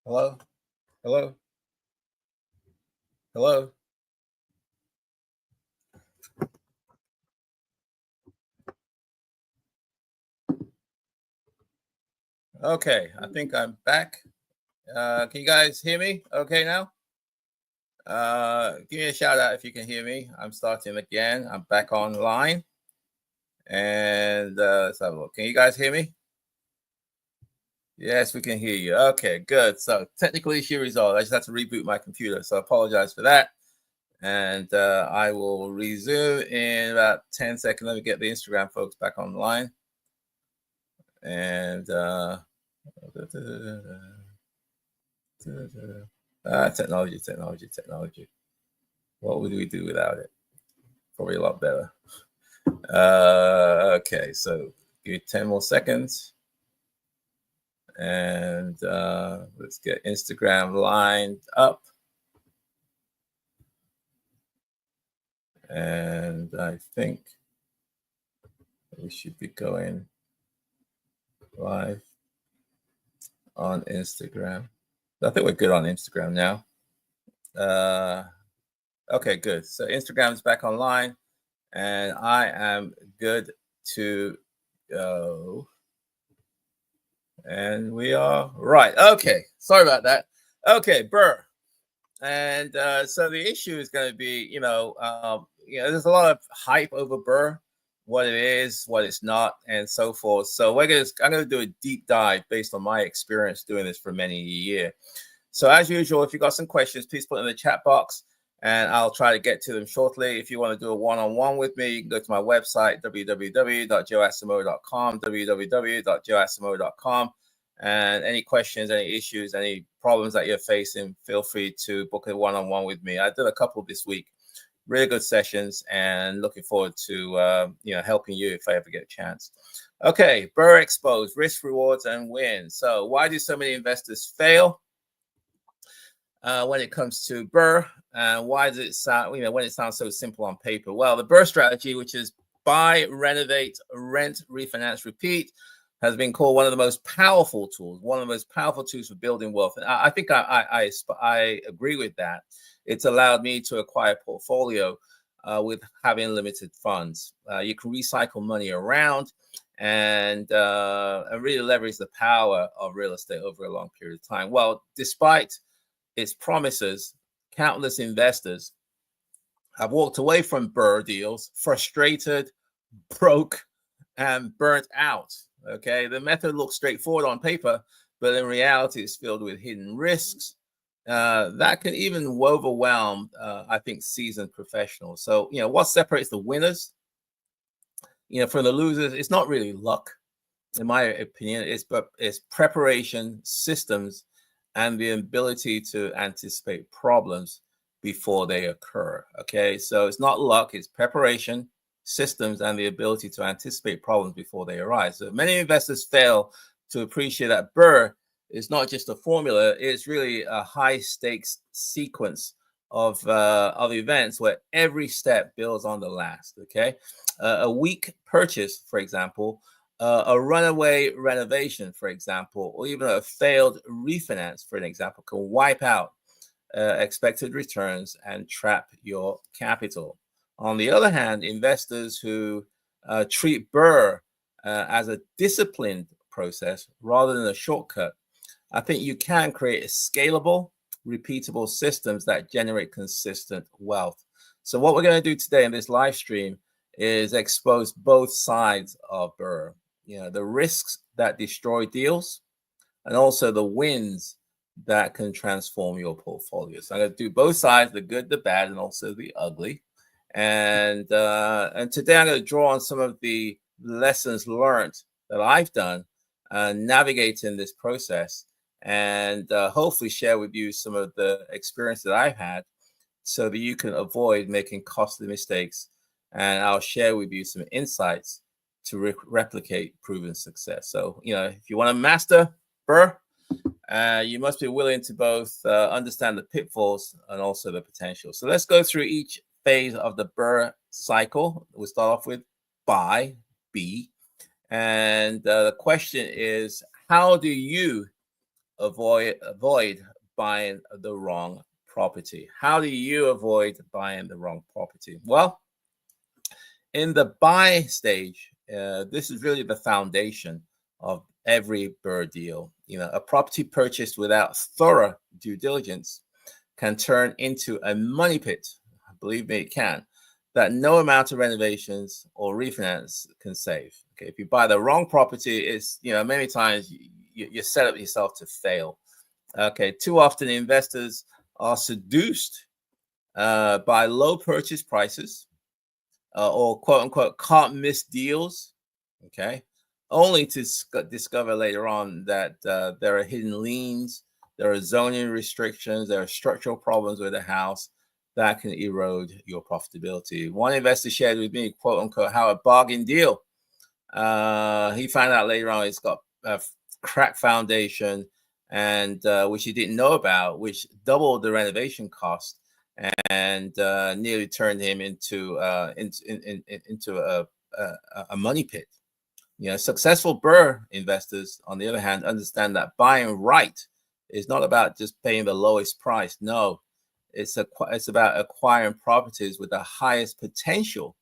Hello? Hello? Hello? Okay, I think I'm back. Can you guys hear me okay now? Give me a shout out if you can hear me. I'm starting again. I'm back online. And let's have a look. Can you guys hear me? Yes, we can hear you. Okay, good. So technical issue resolved. I just had to reboot my computer, so I apologize for that. And I will resume in about 10 seconds. Let me get the Instagram folks back online. And technology. What would we do without it? Probably a lot better. Okay, so give me 10 more seconds. And let's get Instagram lined up. And I think we should be going live on Instagram. I think we're good on Instagram now. Okay, good. So Instagram is back online, and I am good to go. And we are right. Okay, sorry about that. Okay, BRRRR. And so the issue is going to be, there's a lot of hype over BRRRR, what it is, what it's not, and so forth. So I'm going to do a deep dive based on my experience doing this for many years. So as usual, if you've got some questions, please put them in the chat box, and I'll try to get to them shortly. If you want to do a one-on-one with me, you can go to my website, www.joeasimo.com, www.joeasimo.com. And any questions, any issues, any problems that you're facing, feel free to book a one-on-one with me. I did a couple this week, really good sessions, and looking forward to helping you if I ever get a chance. Okay, BRRRR exposed, risk, rewards, and wins. So why do so many investors fail when it comes to BRRRR? And why does it sound, when it sounds so simple on paper? Well, the BRRRR strategy, which is buy, renovate, rent, refinance, repeat, has been called one of the most powerful tools, for building wealth. And I think I agree with that. It's allowed me to acquire a portfolio with having limited funds. You can recycle money around and really leverage the power of real estate over a long period of time. Well, despite its promises, countless investors have walked away from BRRRR deals, frustrated, broke, and burnt out. Okay, the method looks straightforward on paper, but in reality, it's filled with hidden risks that can even overwhelm, I think, seasoned professionals. So, what separates the winners, from the losers? It's not really luck, in my opinion. It's preparation, systems, and the ability to anticipate problems before they occur. Okay, so it's not luck; it's preparation, systems, and the ability to anticipate problems before they arise. So many investors fail to appreciate that BRRRR is not just a formula; it's really a high-stakes sequence of events where every step builds on the last. Okay, a weak purchase, for example, a runaway renovation, for example, or even a failed refinance, for an example, can wipe out expected returns and trap your capital. On the other hand, investors who treat BRRRR as a disciplined process rather than a shortcut, I think you can create a scalable, repeatable systems that generate consistent wealth. So what we're going to do today in this live stream is expose both sides of BRRRR. The risks that destroy deals and also the wins that can transform your portfolio. So I'm going to do both sides, the good, the bad, and also the ugly. And today I'm going to draw on some of the lessons learned that I've done navigating this process, and hopefully share with you some of the experience that I've had so that you can avoid making costly mistakes. And I'll share with you some insights to replicate proven success. So, if you want to master BRRRR, you must be willing to both understand the pitfalls and also the potential. So let's go through each phase of the BRRRR cycle. We'll start off with buy, B. And the question is, how do you avoid buying the wrong property? How do you avoid buying the wrong property? Well, in the buy stage, this is really the foundation of every BRRRR deal. A property purchased without thorough due diligence can turn into a money pit. Believe me, it can. That no amount of renovations or refinance can save. Okay, if you buy the wrong property, it's many times you set up yourself to fail. Okay, too often investors are seduced by low purchase prices or quote unquote can't miss deals. Okay, only to discover later on that there are hidden liens, there are zoning restrictions, there are structural problems with the house that can erode your profitability. One investor shared with me, quote unquote, how a bargain deal. He found out later on it's got a cracked foundation, and which he didn't know about, which doubled the renovation cost and nearly turned him into a money pit. Successful BRRRR investors, on the other hand, understand that buying right is not about just paying the lowest price. No, it's about acquiring properties with the highest potential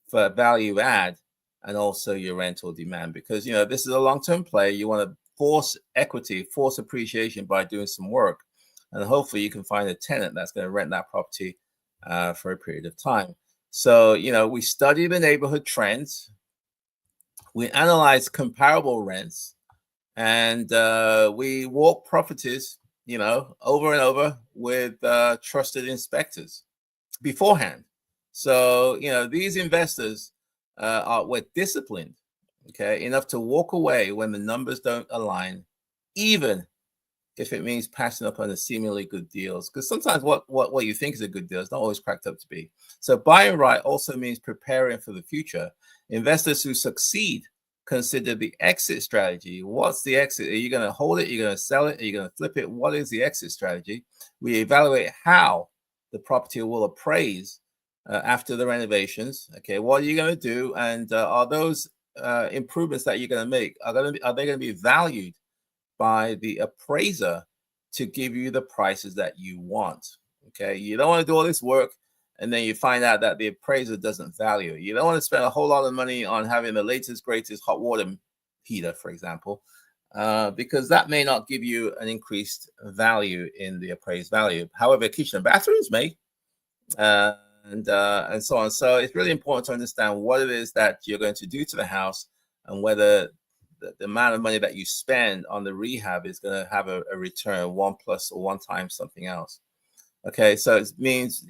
for value add and also your rental demand, because this is a long-term play. You want to force equity, force appreciation by doing some work, and hopefully you can find a tenant that's going to rent that property for a period of time. So we study the neighborhood trends, we analyze comparable rents, and we walk properties over and over with trusted inspectors beforehand. So these investors were disciplined, okay, enough to walk away when the numbers don't align, even if it means passing up on the seemingly good deals, because sometimes what you think is a good deal is not always cracked up to be. So buying right also means preparing for the future. Investors who succeed consider the exit strategy. What's the exit? Are you going to hold it? Are you going to sell it? Are you going to flip it? What is the exit strategy? We evaluate how the property will appraise after the renovations. Okay, what are you going to do? And are those improvements that you're going to make, are they going to be valued by the appraiser to give you the prices that you want? Okay, you don't want to do all this work and then you find out that the appraiser doesn't value it. You don't want to spend a whole lot of money on having the latest, greatest hot water heater, for example, because that may not give you an increased value in the appraised value. However, kitchen and bathrooms may, and so on. So it's really important to understand what it is that you're going to do to the house, and whether the amount of money that you spend on the rehab is going to have a return, 1 plus or 1 times something else. Okay, so it means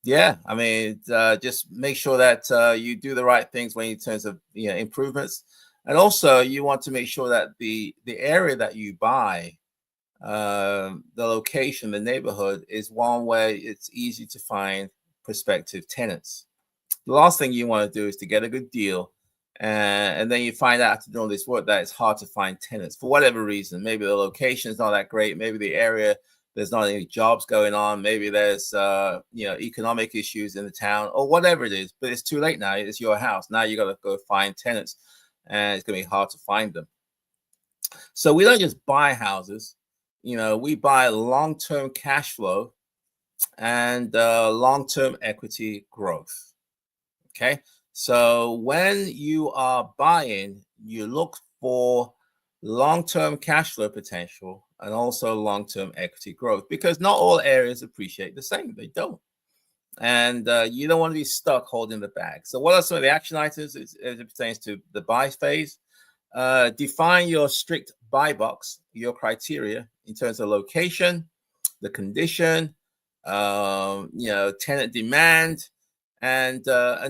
yeah, I mean, just make sure that you do the right things when in terms of improvements, and also you want to make sure that the area that you buy, the location, the neighborhood is one where it's easy to find prospective tenants. The last thing you want to do is to get a good deal, and then you find out after doing all this work that it's hard to find tenants for whatever reason. Maybe the location is not that great. Maybe the area, there's not any jobs going on. Maybe there's economic issues in the town, or whatever it is. But it's too late now. It's your house. Now you got to go find tenants, and it's going to be hard to find them. So we don't just buy houses. We buy long-term cash flow and long-term equity growth. Okay, so when you are buying, you look for long-term cash flow potential and also long-term equity growth, because not all areas appreciate the same. They don't. And you don't want to be stuck holding the bag. So what are some of the action items as it pertains to the buy phase? Define your strict buy box, your criteria in terms of location, the condition, tenant demand, and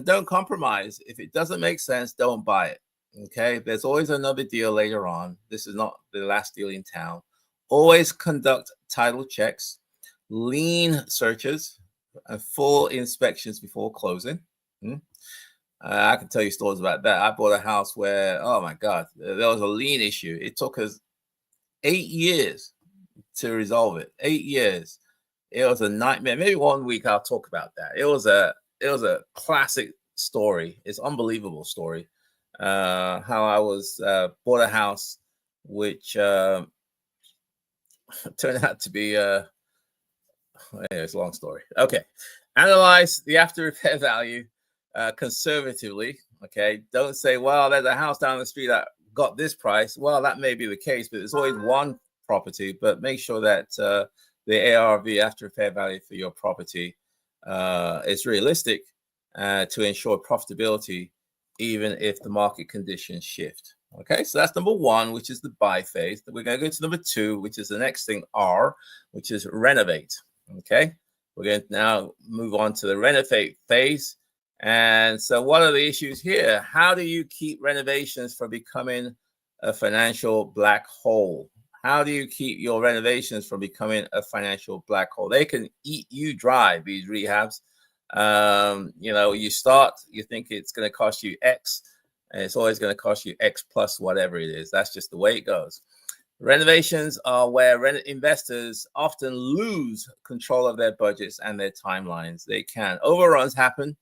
don't compromise. If it doesn't make sense, don't buy it. Okay, there's always another deal later on. This is not the last deal in town. Always conduct title checks, lien searches, and full inspections before closing. I can tell you stories about that. I bought a house where, oh my God, there was a lien issue. It took us 8 years to resolve it. 8 years. It was a nightmare. Maybe 1 week I'll talk about that. It was a classic story. It's an unbelievable story. How I was bought a house which turned out to be it's a long story. Okay, analyze the after repair value conservatively. Okay, don't say, well, there's a house down the street that got this price. Well, that may be the case, but there's always one property. But make sure that the ARV, after repair value for your property, is realistic to ensure profitability, even if the market conditions shift. Okay, so that's number one, which is the buy phase. We're going to go to number two, which is the next thing, R, which is renovate. Okay, we're going to now move on to the renovate phase. And so what are the issues here? How do you keep renovations from becoming a financial black hole? How do you keep your renovations from becoming a financial black hole? They can eat you dry, these rehabs. You know, you start, you think it's going to cost you X, and it's always going to cost you X plus whatever it is. That's just the way it goes. Renovations are where investors often lose control of their budgets and their timelines. They can. Overruns happen.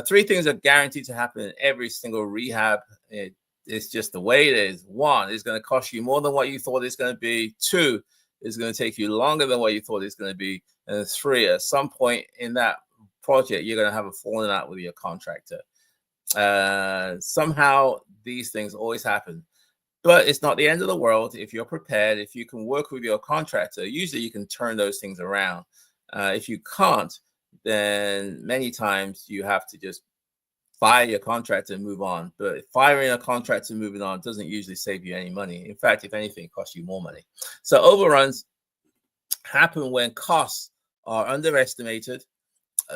Three things are guaranteed to happen in every single rehab. It's just the way it is. One, it's going to cost you more than what you thought it's going to be. Two, it's going to take you longer than what you thought it's going to be. And three, at some point in that project, you're going to have a falling out with your contractor. Somehow these things always happen. But it's not the end of the world if you're prepared. If you can work with your contractor, usually you can turn those things around. If you can't, then many times you have to just fire your contractor and move on. But firing a contractor and moving on doesn't usually save you any money. In fact, if anything, it costs you more money. So overruns happen when costs are underestimated,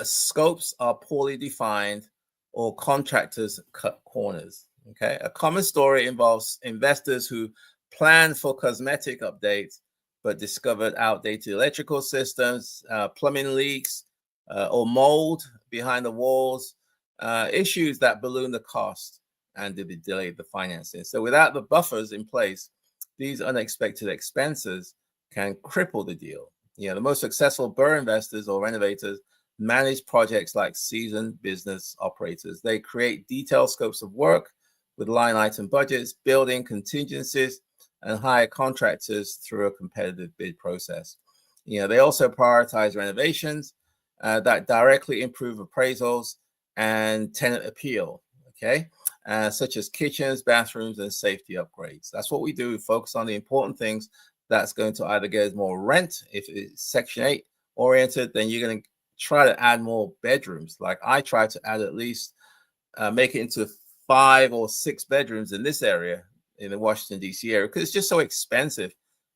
scopes are poorly defined, or contractors cut corners. Okay, a common story involves investors who planned for cosmetic updates but discovered outdated electrical systems, plumbing leaks, or mold behind the walls, issues that balloon the cost and delay the financing. So without the buffers in place, these unexpected expenses can cripple the deal. You know, the most successful BRRRR investors or renovators manage projects like seasoned business operators. They create detailed scopes of work with line item budgets, building contingencies, and hire contractors through a competitive bid process. You know, they also prioritize renovations that directly improve appraisals and tenant appeal, okay, such as kitchens, bathrooms, and safety upgrades. That's what we do. We focus on the important things that's going to either get us more rent. If it's Section 8 oriented, then you're going to try to add more bedrooms. Like I try to add at least, make it into 5 or 6 bedrooms in this area, in the Washington, D.C. area, because it's just so expensive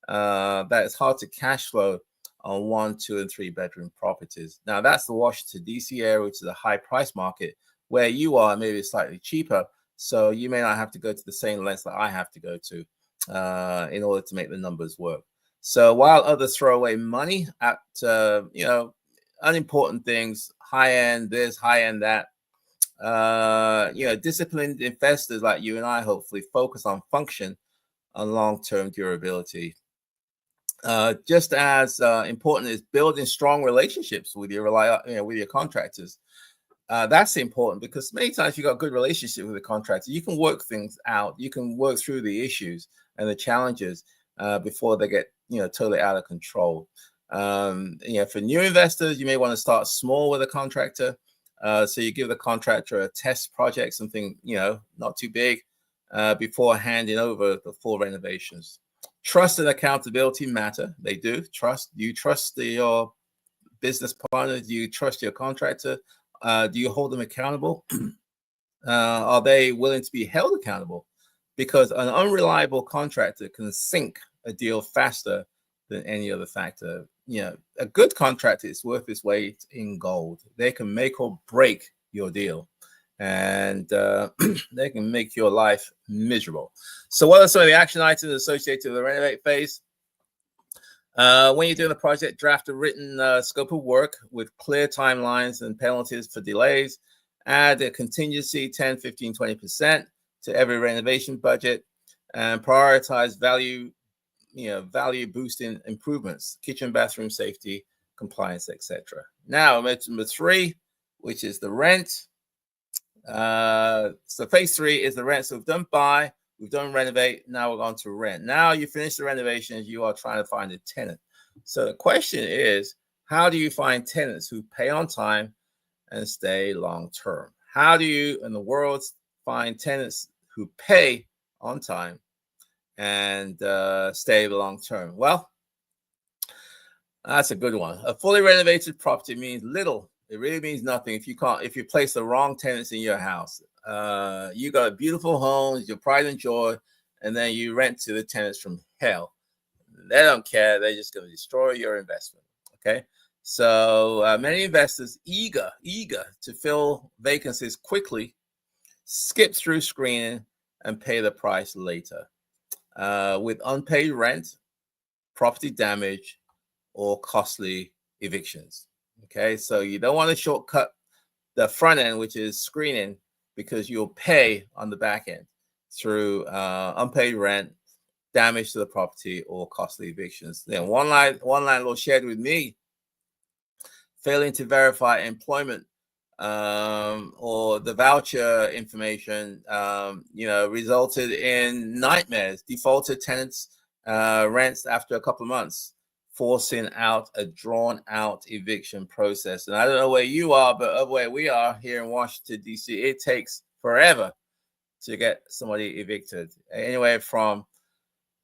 that it's hard to cash flow on 1, 2, and 3 bedroom properties. Now, that's the Washington, D.C. area, which is a high price market. Where you are, maybe it's slightly cheaper. So you may not have to go to the same lengths that I have to go to in order to make the numbers work. So while others throw away money at, you know, unimportant things, high end this, high end that, you know, disciplined investors like you and I hopefully focus on function and long-term durability. Just as important is building strong relationships with your with your contractors. That's important because many times you got a good relationship with the contractor. You can work things out. You can work through the issues and the challenges before they get, you know, totally out of control. You know, for new investors, you may want to start small with a contractor. So you give the contractor a test project, something, you know, not too big, before handing over the full renovations. Trust and accountability matter. They do. Trust. Do you trust your business partner? Do you trust your contractor? Do you hold them accountable? Are they willing to be held accountable? Because an unreliable contractor can sink a deal faster than any other factor. You know, a good contractor is worth its weight in gold. They can make or break your deal, and they can make your life miserable. So what are some of the action items associated with the renovate phase? When you're doing a project, draft a written scope of work with clear timelines and penalties for delays. Add a contingency 10, 15, 20% to every renovation budget, and prioritize value, you know, value boosting improvements, kitchen, bathroom, safety, compliance, etc. Now, number 3, which is the rent. So phase 3 is the rent. So we've done buy, We've done renovate. Now we're going to rent. Now you finish the renovations. You are trying to find a tenant. So the question is, how do you find tenants who pay on time and stay long term? How do you in the world find tenants who pay on time and stay long term? Well, that's a good one. A fully renovated property means little. It really means nothing if you place the wrong tenants in your house. You got a beautiful home, your pride and joy, and then you rent to the tenants from hell. They don't care. They're just going to destroy your investment. Okay. So many investors eager to fill vacancies quickly, skip through screening and pay the price later with unpaid rent, property damage, or costly evictions. Okay, so you don't want to shortcut the front end, which is screening, because you'll pay on the back end through unpaid rent, damage to the property, or costly evictions. Then one landlord shared with me, failing to verify employment or the voucher information, resulted in nightmares, defaulted tenants' rents after a couple of months, forcing out a drawn-out eviction process. And I don't know where you are, but where we are here in Washington, D.C., it takes forever to get somebody evicted. Anywhere from,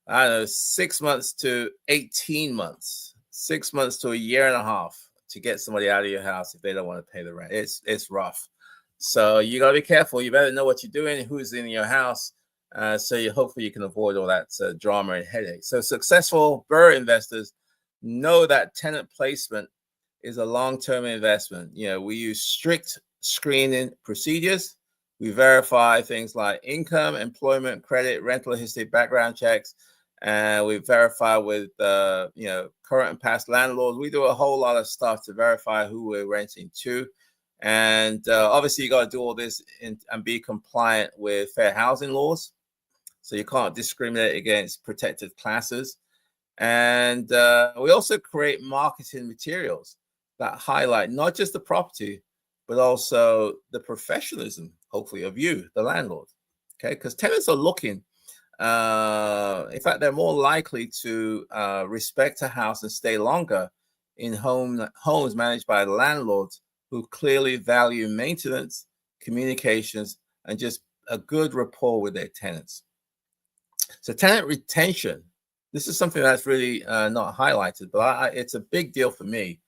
6 months to 18 months, 6 months to a year and a half to get somebody out of your house if they don't want to pay the rent. It's rough. So you got to be careful. You better know what you're doing, who's in your house, so hopefully you can avoid all that drama and headache. So successful BRRRR investors know that tenant placement is a long-term investment. We use strict screening procedures. We verify things like income, employment, credit, rental history, background checks, and we verify with current and past landlords. We do a whole lot of stuff to verify who we're renting to, and obviously you got to do all this and be compliant with fair housing laws. So you can't discriminate against protected classes. And we also create marketing materials that highlight not just the property, but also the professionalism, hopefully, of you, the landlord. Okay, because tenants are looking. In fact, they're more likely to respect a house and stay longer in homes managed by landlords who clearly value maintenance, communications, and just a good rapport with their tenants. So tenant retention. This is something that's really not highlighted, but it's a big deal for me.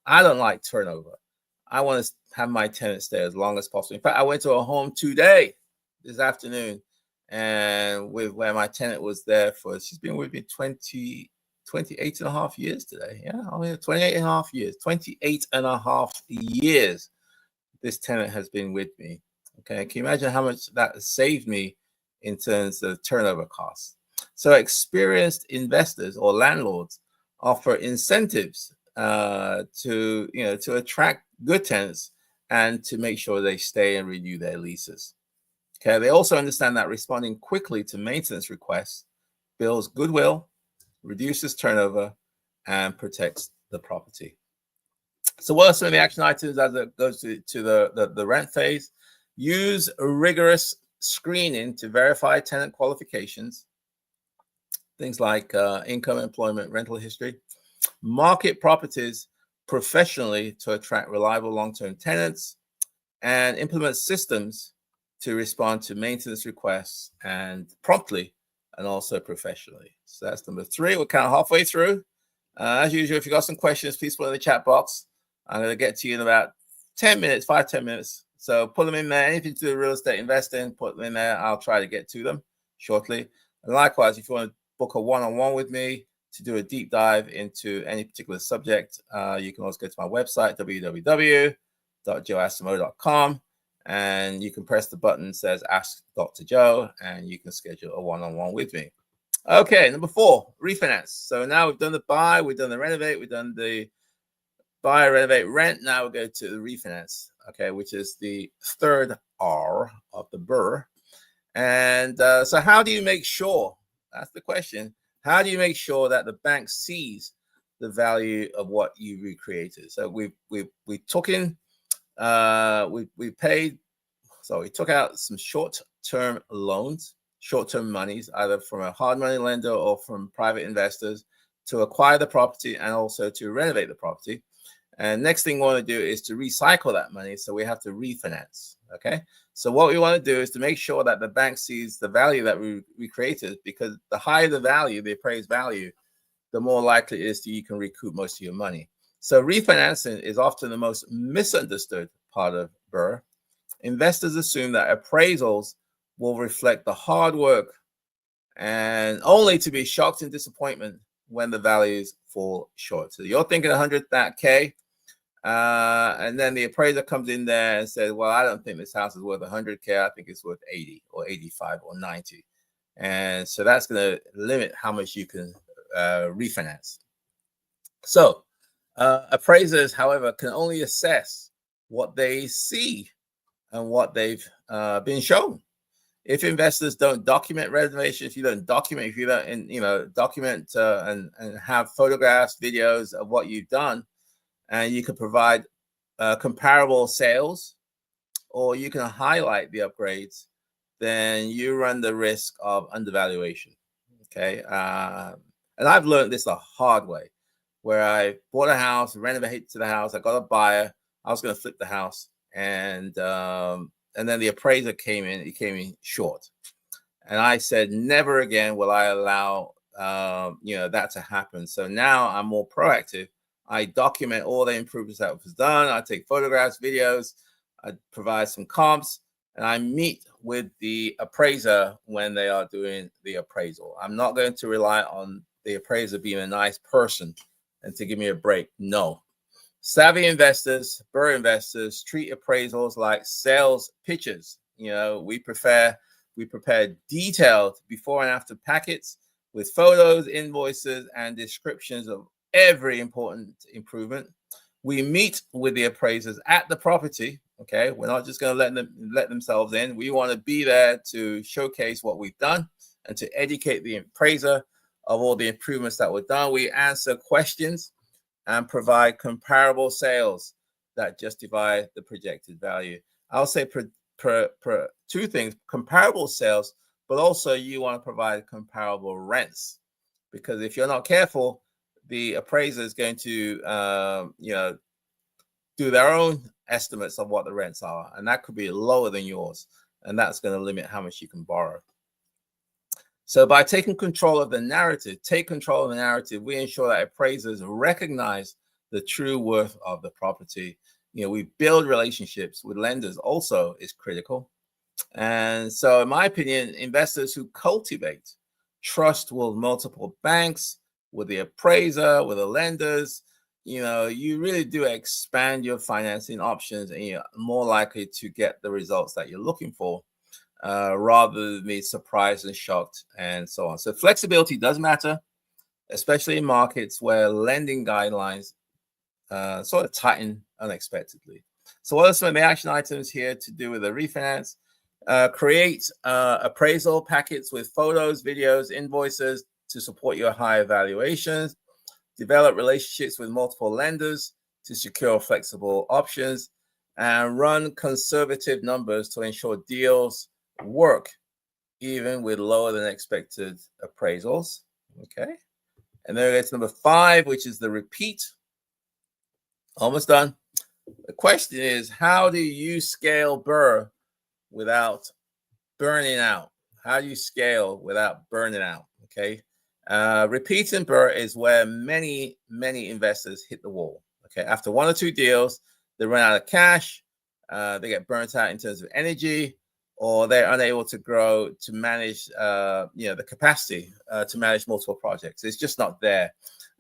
I don't like turnover. I want to have my tenants stay as long as possible. In fact, I went to a home today, this afternoon, and where my tenant was there she's been with me 28 and a half years today. Yeah, 28 and a half years. 28 and a half years this tenant has been with me. Okay, can you imagine how much that saved me in terms of turnover costs? So experienced investors or landlords offer incentives to attract good tenants and to make sure they stay and renew their leases. Okay, they also understand that responding quickly to maintenance requests builds goodwill, reduces turnover, and protects the property. So what are some of the action items as it goes to the rent phase? Use rigorous screening to verify tenant qualifications, things like income, employment, rental history. Market properties professionally to attract reliable long-term tenants, and implement systems to respond to maintenance requests and promptly and also professionally. So that's number 3. We're kind of halfway through. As usual, if you've got some questions, please put in the chat box. I'm going to get to you in about 10 minutes, 5-10 minutes. So put them in there. Anything to do with real estate investing, put them in there. I'll try to get to them shortly. And likewise, if you want to book a one-on-one with me to do a deep dive into any particular subject, you can always go to my website, www.joeasimo.com, and you can press the button that says Ask Dr. Joe, and you can schedule a one-on-one with me. Okay, number 4, refinance. So now we've done the buy, we've done the renovate, we've done the buy, renovate, rent. Now we'll go to the refinance, okay, which is the third R of the BRRRR. And so how do you make sure? That's the question. How do you make sure that the bank sees the value of what you recreated? So we took out some short-term loans, short-term monies, either from a hard money lender or from private investors, to acquire the property and also to renovate the property. And next thing we want to do is to recycle that money. So we have to refinance. Okay. So what we want to do is to make sure that the bank sees the value that we created, because the higher the value, the appraised value, the more likely it is that you can recoup most of your money. So refinancing is often the most misunderstood part of BRRRR. Investors assume that appraisals will reflect the hard work, and only to be shocked and disappointment when the values fall short. So you're thinking 100K, and then the appraiser comes in there and says, well, I don't think this house is worth 100K. I think it's worth 80 or 85 or 90. And so that's going to limit how much you can refinance. So appraisers, however, can only assess what they see and what they've been shown. If investors don't document renovation, if you don't document, if you don't, document and have photographs, videos of what you've done, and you can provide comparable sales, or you can highlight the upgrades, then you run the risk of undervaluation. Okay, and I've learned this the hard way, where I bought a house, renovated to the house, I got a buyer, I was going to flip the house, and then the appraiser came in, he came in short. And I said, never again will I allow that to happen. So now I'm more proactive. I document all the improvements that was done. I take photographs, videos, I provide some comps, and I meet with the appraiser when they are doing the appraisal. I'm not going to rely on the appraiser being a nice person and to give me a break. No. Savvy investors, BRRRR investors, treat appraisals like sales pitches. We prepare detailed before and after packets with photos, invoices, and descriptions of every important improvement. We meet with the appraisers at the property. Okay, we're not just going to let themselves in. We want to be there to showcase what we've done and to educate the appraiser of all the improvements that were done. We answer questions and provide comparable sales that justify the projected value. I'll say two things: comparable sales, but also you want to provide comparable rents, because if you're not careful, the appraiser is going to do their own estimates of what the rents are, and that could be lower than yours, and that's going to limit how much you can borrow. So by taking control of the narrative, we ensure that appraisers recognize the true worth of the property. We build relationships with lenders also is critical. And so in my opinion, investors who cultivate trust with multiple banks, with the appraiser, with the lenders, you really do expand your financing options, and you're more likely to get the results that you're looking for, rather than be surprised and shocked and so on. So flexibility does matter, especially in markets where lending guidelines sort of tighten unexpectedly. So what are some of the action items here to do with the refinance? Create appraisal packets with photos, videos, invoices to support your high evaluations. Develop relationships with multiple lenders to secure flexible options, and run conservative numbers to ensure deals work even with lower than expected appraisals. Okay, and then we get to number 5, which is the repeat. Almost done. The question is, how do you scale BRRRR without burning out? How do you scale without burning out? Okay, repeat in BRRRR is where many investors hit the wall. Okay, after 1 or 2 deals, they run out of cash, they get burnt out in terms of energy, or they're unable to grow to manage the capacity to manage multiple projects. It's just not there.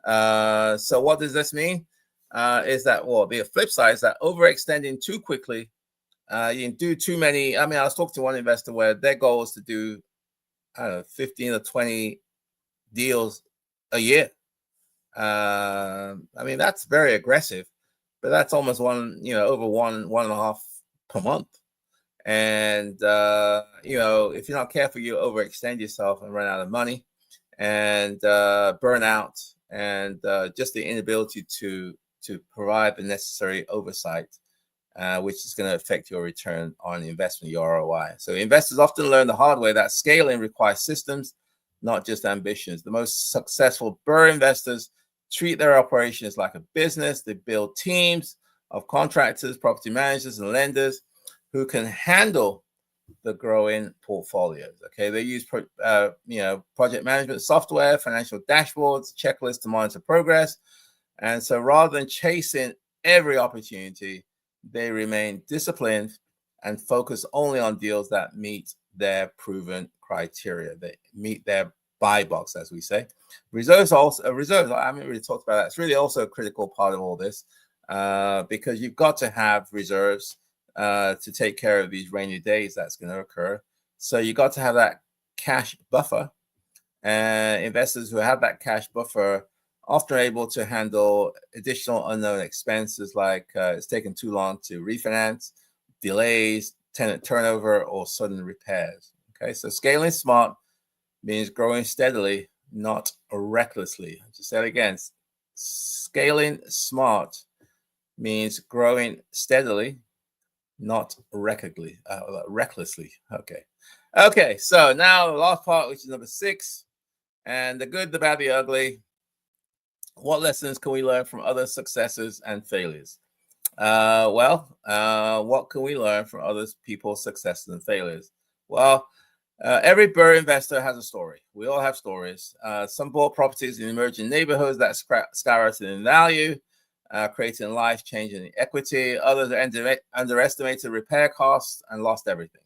So what does this mean? Is that, well, the flip side is that overextending too quickly, you can do too many. I mean, I was talking to one investor where their goal was to do, I don't know, 15 or 20 deals a year. I mean, that's very aggressive, but that's almost over one and a half per month. And if you're not careful, you overextend yourself and run out of money, and burn out, and just the inability to provide the necessary oversight which is going to affect your return on investment, your ROI. So investors often learn the hard way that scaling requires systems, not just ambitions. The most successful BRRRR investors treat their operations like a business. They build teams of contractors, property managers, and lenders who can handle the growing portfolios. Okay, they use project management software, financial dashboards, checklists to monitor progress. And so rather than chasing every opportunity, they remain disciplined and focus only on deals that meet their proven criteria. They meet their buy box, as we say. Reserves also, reserves, I haven't really talked about that. It's really also a critical part of all this because you've got to have reserves to take care of these rainy days that's going to occur. So you got to have that cash buffer. And investors who have that cash buffer often are able to handle additional unknown expenses like it's taken too long to refinance, delays, tenant turnover, or sudden repairs. Okay, so scaling smart means growing steadily, not recklessly. I'll just say it again. Scaling smart means growing steadily, not recklessly. Okay, so now the last part, which is number 6, and the good, the bad, the ugly. What lessons can we learn from other successes and failures? What can we learn from other people's successes and failures? Well, every BRRRR investor has a story. We all have stories. Some bought properties in emerging neighborhoods that skyrocketed in value, creating life-changing equity. Others underestimated repair costs and lost everything.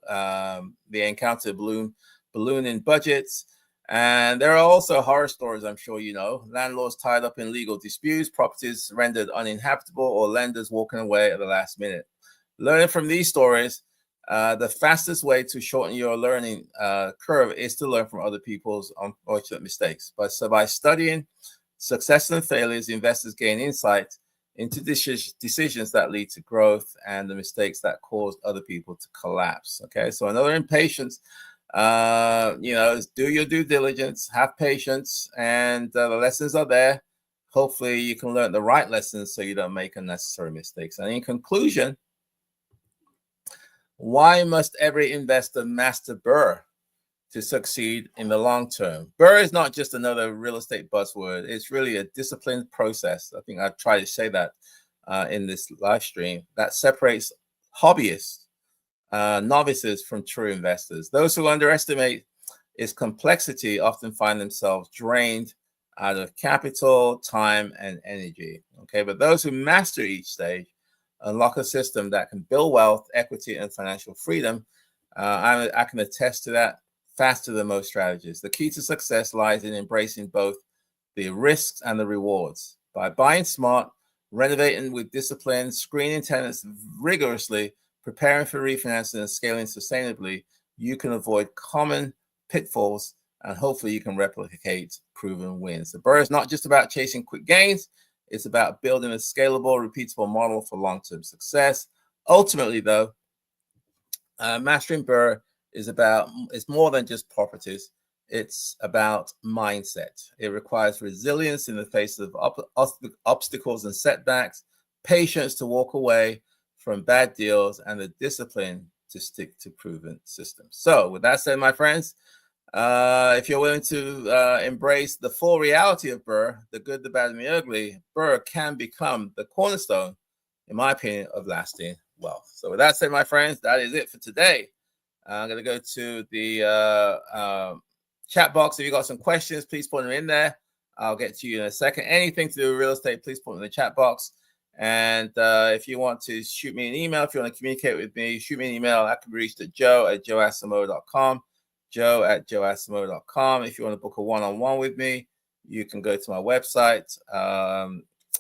They encountered ballooning budgets. And there are also horror stories, I'm sure you know. Landlords tied up in legal disputes, properties rendered uninhabitable, or lenders walking away at the last minute. Learning from these stories, the fastest way to shorten your learning curve is to learn from other people's unfortunate mistakes. So by studying success and failures, investors gain insight into decisions that lead to growth and the mistakes that caused other people to collapse. Okay, so another impatience. Do your due diligence, have patience, and the lessons are there. Hopefully you can learn the right lessons so you don't make unnecessary mistakes. And in conclusion, why must every investor master BRRRR to succeed in the long term? BRRRR is not just another real estate buzzword. It's really a disciplined process. I think I've tried to say that in this live stream that separates hobbyists, novices from true investors. Those who underestimate its complexity often find themselves drained out of capital, time, and energy. Okay, but those who master each stage unlock a system that can build wealth, equity, and financial freedom. I can attest to that faster than most strategists. The key to success lies in embracing both the risks and the rewards. By buying smart, renovating with discipline, screening tenants rigorously, preparing for refinancing, and scaling sustainably, you can avoid common pitfalls and hopefully you can replicate proven wins. The BRRRR is not just about chasing quick gains. It's about building a scalable, repeatable model for long-term success. Ultimately, though, mastering BRRRR is more than just properties. It's about mindset. It requires resilience in the face of obstacles and setbacks, patience to walk away from bad deals, and the discipline to stick to proven systems. So with that said, my friends, if you're willing to embrace the full reality of BRRRR, the good, the bad, and the ugly, BRRRR can become the cornerstone, in my opinion, of lasting wealth. So with that said, my friends, that is it for today. I'm going to go to the chat box. If you got some questions, please put them in there. I'll get to you in a second. Anything to do with real estate, please put them in the chat box. And if you want to shoot me an email, if you want to communicate with me, shoot me an email. I can be reached at joe@joeasamoah.com, joe@joeasamoah.com. If you want to book a one-on-one with me, you can go to my website,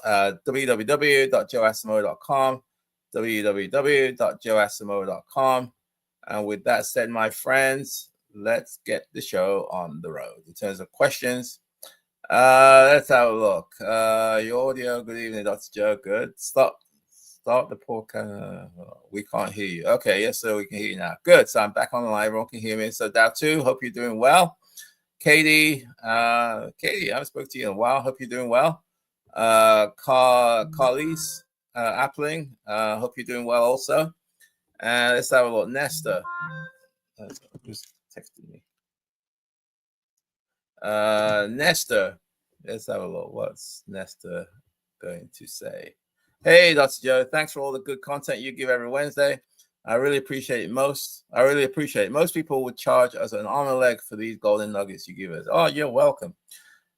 www.joeasamoah.com, www.joeasamoah.com. And with that said, my friends, let's get the show on the road. In terms of questions, let's have a look. Your audio, good evening, Dr. Joe. Good. Start the podcast. We can't hear you. Okay, yes, sir, we can hear you now. Good. So I'm back on the line. Everyone can hear me. So Dao2, hope you're doing well. Katie, I haven't spoken to you in a while. Hope you're doing well. Carlise, Appling. Hope you're doing well also. Let's have a look. Nesta. Just texted me. Nesta. Let's have a look. What's Nesta going to say? Hey, Dr. Joe. Thanks for all the good content you give every Wednesday. I really appreciate it most. I really appreciate it. Most people would charge us an arm and a leg for these golden nuggets you give us. Oh, you're welcome.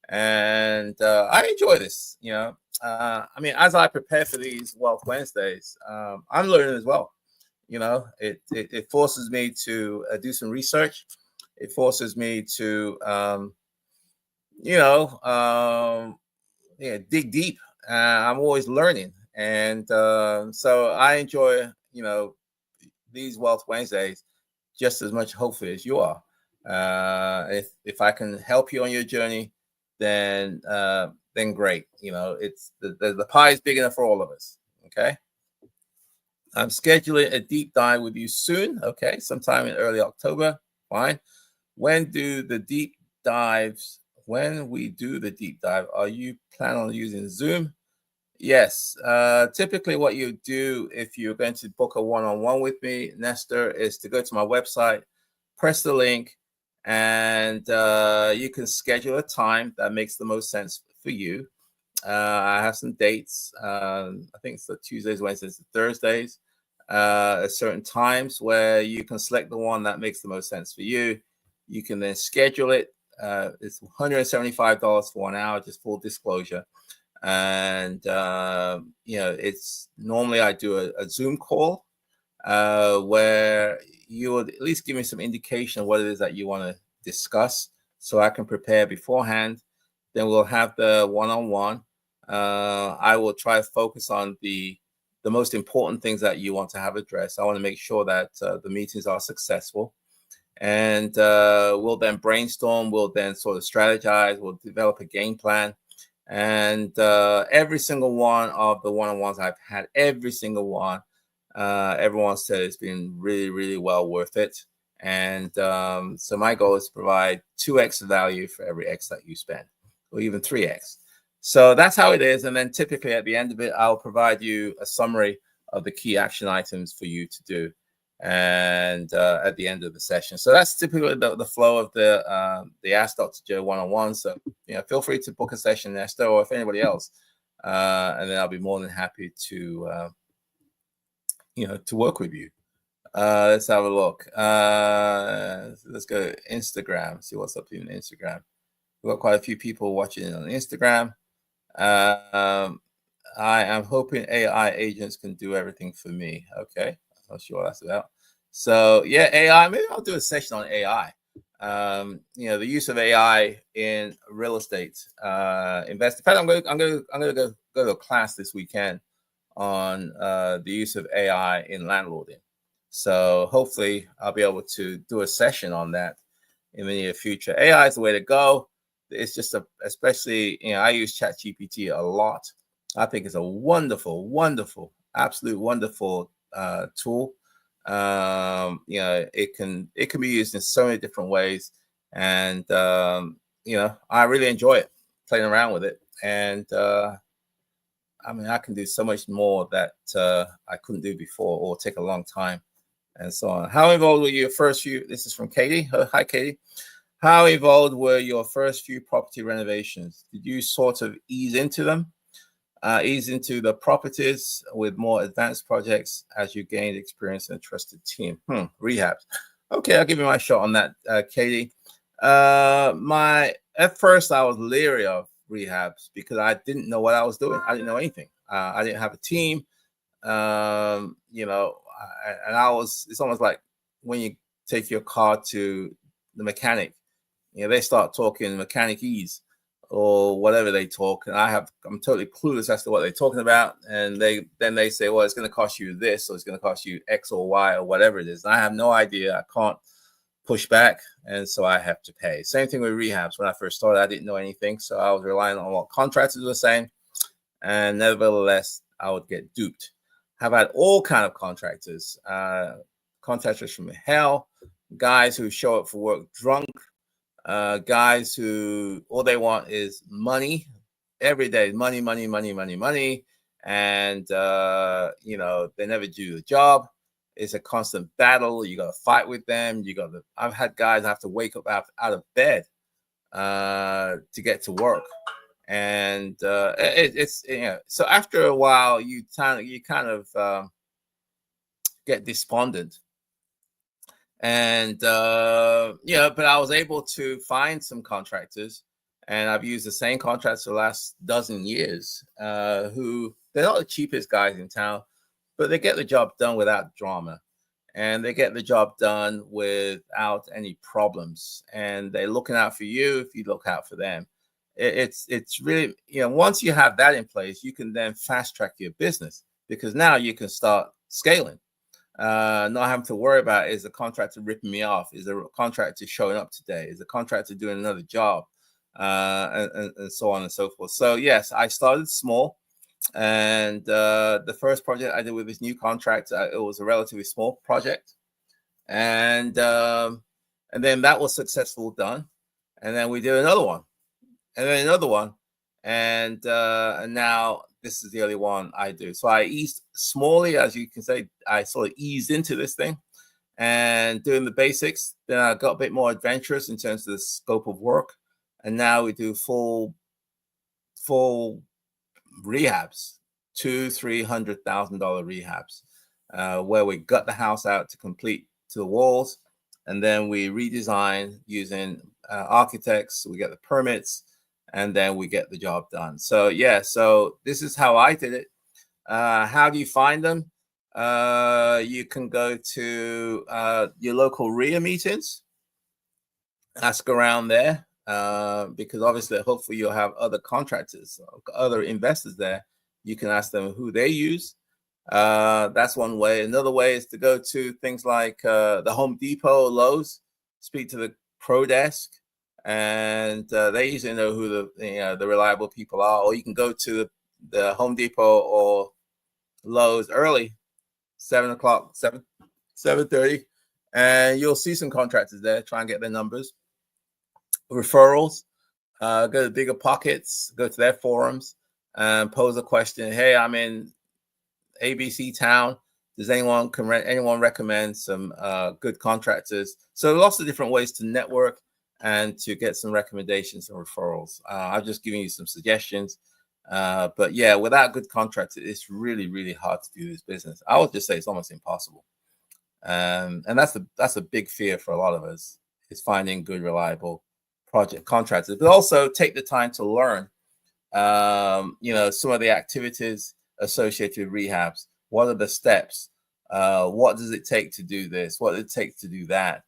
And I enjoy this. You know, I mean, as I prepare for these Wealth Wednesdays, I'm learning as well. You know, it forces me to do some research. It forces me to, dig deep. I'm always learning, and so I enjoy, these Wealth Wednesdays just as much, hopefully, as you are. If I can help you on your journey, then great. You know, it's the pie is big enough for all of us. Okay. I'm scheduling a deep dive with you soon. Okay, sometime in early October. Fine. When we do the deep dive, are you planning on using Zoom? Yes. Typically, what you do if you're going to book a one-on-one with me, Nestor, is to go to my website, press the link, and you can schedule a time that makes the most sense for you. I have some dates. I think it's the Tuesdays, Wednesdays, and Thursdays. At certain times where you can select the one that makes the most sense for you. You can then schedule it. It's $175 for 1 hour, just full disclosure. And it's normally I do a Zoom call where you would at least give me some indication of what it is that you want to discuss, so I can prepare beforehand. Then we'll have the one-on-one. I will try to focus on the most important things that you want to have addressed. I want to make sure that the meetings are successful. And we'll then brainstorm, we'll then sort of strategize, we'll develop a game plan. And every single one of the one-on-ones I've had, every single one, everyone said it's been really, really well worth it. And so my goal is to provide 2x value for every X that you spend, or even 3x. So that's how it is. And then typically at the end of it, I'll provide you a summary of the key action items for you to do. And at the end of the session. So that's typically the flow of the Ask Dr. Joe one-on-one. So, feel free to book a session, Nestor, or if anybody else. And then I'll be more than happy to, to work with you. Let's have a look. Let's go to Instagram, see what's up in Instagram. We've got quite a few people watching on Instagram. I am hoping AI agents can do everything for me. Okay, I'm not sure what that's about. So yeah, AI. Maybe I'll do a session on AI. The use of AI in real estate investing. In fact, I'm gonna go to a class this weekend on the use of AI in landlording. So hopefully I'll be able to do a session on that in the near future. AI is the way to go. It's just especially, I use ChatGPT a lot. I think it's a wonderful, wonderful, absolute wonderful tool. It can be used in so many different ways, and I really enjoy it, playing around with it. And I can do so much more that I couldn't do before, or take a long time, and so on. How involved were your first few? This is from Katie. Hi, Katie. How involved were your first few property renovations? Did you sort of ease into them? Ease into the properties with more advanced projects as you gained experience and a trusted team? Rehabs. Okay, I'll give you my shot on that, Katie. At first I was leery of rehabs because I didn't know what I was doing. I didn't know anything. I didn't have a team. And it's almost like when you take your car to the mechanic, they start talking mechanic-ese or whatever they talk, and I'm totally clueless as to what they're talking about. And they say, well, it's going to cost you this, or it's going to cost you X or Y or whatever it is. And I have no idea. I can't push back, and so I have to pay. Same thing with rehabs. When I first started, I didn't know anything, so I was relying on what contractors were saying, and nevertheless, I would get duped. I've had all kind of contractors from hell, guys who show up for work drunk, guys who all they want is money every day, money, and you know, they never do the job. It's a constant battle. You got to fight with them. I've had guys have to wake up out of bed to get to work, and it's you know, so after a while you kind of get despondent. And you know, but I was able to find some contractors, and I've used the same contractors for the last dozen years, who they're not the cheapest guys in town, but they get the job done without drama, and they get the job done without any problems, and they're looking out for you if you look out for them. It's really, you know, once you have that in place, you can then fast track your business, because now you can start scaling. Not having to worry about, is the contractor ripping me off? Is the contractor showing up today? Is the contractor doing another job? And so on and so forth. So yes, I started small, and the first project I did with this new contractor, it was a relatively small project, and then that was successful, done, and then we did another one, and then another one, and now this is the only one I do. So I eased smallly, as you can say, I sort of eased into this thing and doing the basics. Then I got a bit more adventurous in terms of the scope of work, and now we do full rehabs, $200,000-$300,000 rehabs, where we gut the house out to complete to the walls, and then we redesign using architects. We get the permits, and then we get the job done. So yeah, so this is how I did it. How do you find them? You can go to your local RIA meetings, ask around there, because obviously, hopefully you'll have other contractors, other investors there. You can ask them who they use. That's one way. Another way is to go to things like the Home Depot, Lowe's, speak to the pro desk, and they usually know who the reliable people are. Or you can go to the Home Depot or Lowe's early, 7:30, and you'll see some contractors there. Try and get their numbers. Referrals. Go to Bigger Pockets, go to their forums, and pose a question. Hey, I'm in ABC town. Does anyone recommend some good contractors? So lots of different ways to network and to get some recommendations and referrals. I've just given you some suggestions, but yeah, without good contractors, it's really, really hard to do this business. I would just say it's almost impossible, and that's a big fear for a lot of us, is finding good, reliable project contractors. But also take the time to learn, you know, some of the activities associated with rehabs. What are the steps? What does it take to do this? What does it take to do that?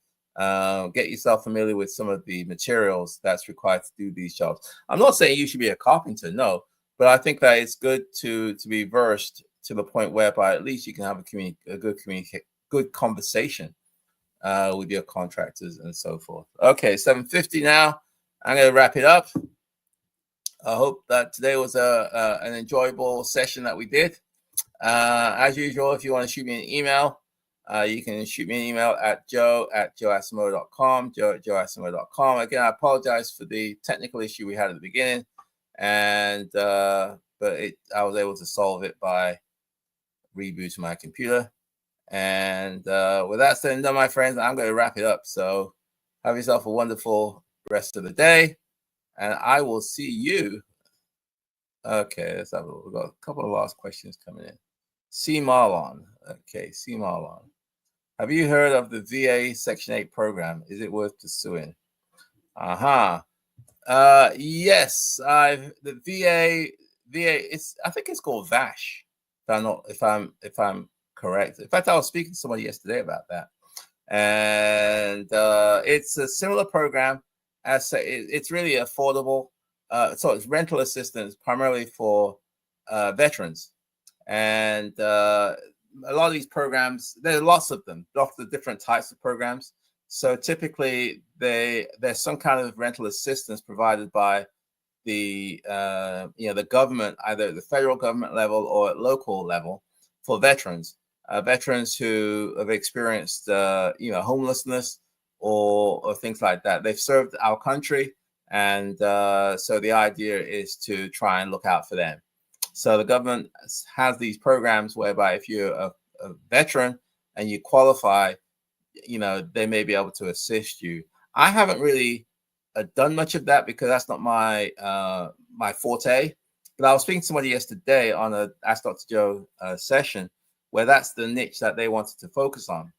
Get yourself familiar with some of the materials that's required to do these jobs. I'm not saying you should be a carpenter, no, but I think that it's good to be versed to the point whereby at least you can have a good conversation with your contractors and so forth. Okay, 7:50 now. I'm going to wrap it up. I hope that today was an enjoyable session that we did. As usual, if you want to shoot me an email, you can shoot me an email at joe@joeasamoah.com, joe@joeasamoah.com. Again, I apologize for the technical issue we had at the beginning, and but I was able to solve it by rebooting my computer. And with that said and done, my friends, I'm going to wrap it up. So have yourself a wonderful rest of the day, and I will see you. Okay, let's have we've got a couple of last questions coming in. C. Marlon. Okay, C. Marlon. Have you heard of the VA Section 8 program? Is it worth pursuing? Yes, the VA, I think it's called VASH. If I'm correct. In fact, I was speaking to somebody yesterday about that. And it's a similar program. It's really affordable. So it's rental assistance primarily for veterans. And a lot of these programs, there are lots of them, lots of different types of programs. So typically there's some kind of rental assistance provided by the the government, either at the federal government level or at local level, for veterans. Veterans who have experienced homelessness or things like that. They've served our country, and so the idea is to try and look out for them. So the government has these programs whereby if you're a veteran and you qualify, you know, they may be able to assist you. I haven't really done much of that because that's not my my forte. But I was speaking to somebody yesterday on a Ask Dr. Joe session where that's the niche that they wanted to focus on.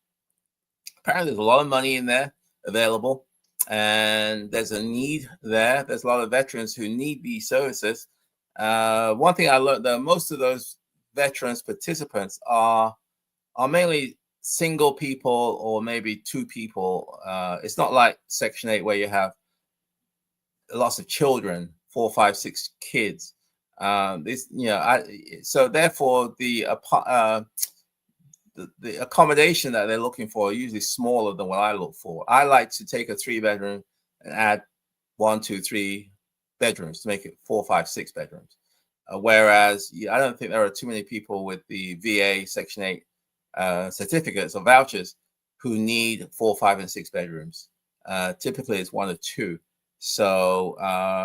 Apparently, there's a lot of money in there available, and there's a need there. There's a lot of veterans who need these services. One thing I learned, that most of those veterans participants are mainly single people or maybe two people. It's not like Section 8 where you have lots of children, 4, 5, 6 kids. This, you know, so therefore the accommodation that they're looking for are usually smaller than what I look for. I like to take a 3-bedroom and add 1, 2, 3 bedrooms to make it 4, 5, 6 bedrooms. Whereas I don't think there are too many people with the VA Section 8 certificates or vouchers who need 4, 5, and 6 bedrooms. Typically, it's 1 or 2. So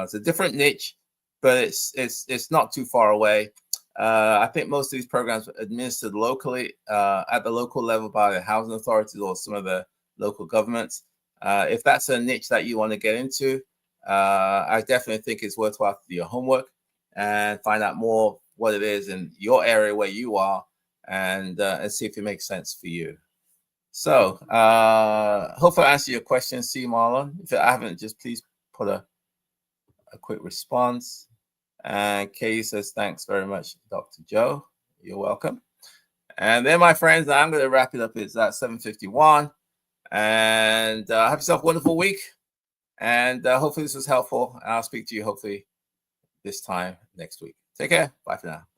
it's a different niche, but it's not too far away. I think most of these programs are administered locally at the local level by the housing authorities or some of the local governments. If that's a niche that you want to get into, I definitely think it's worthwhile to do your homework and find out more what it is in your area where you are, and see if it makes sense for you. So hopefully I answered your question, C. Marlon. If I haven't, just please put a quick response. And Kay says, thanks very much, Dr. Joe. You're welcome. And then, my friends, I'm going to wrap it up. It's at 7:51. And have yourself a wonderful week. And hopefully this was helpful. I'll speak to you hopefully this time next week. Take care. Bye for now.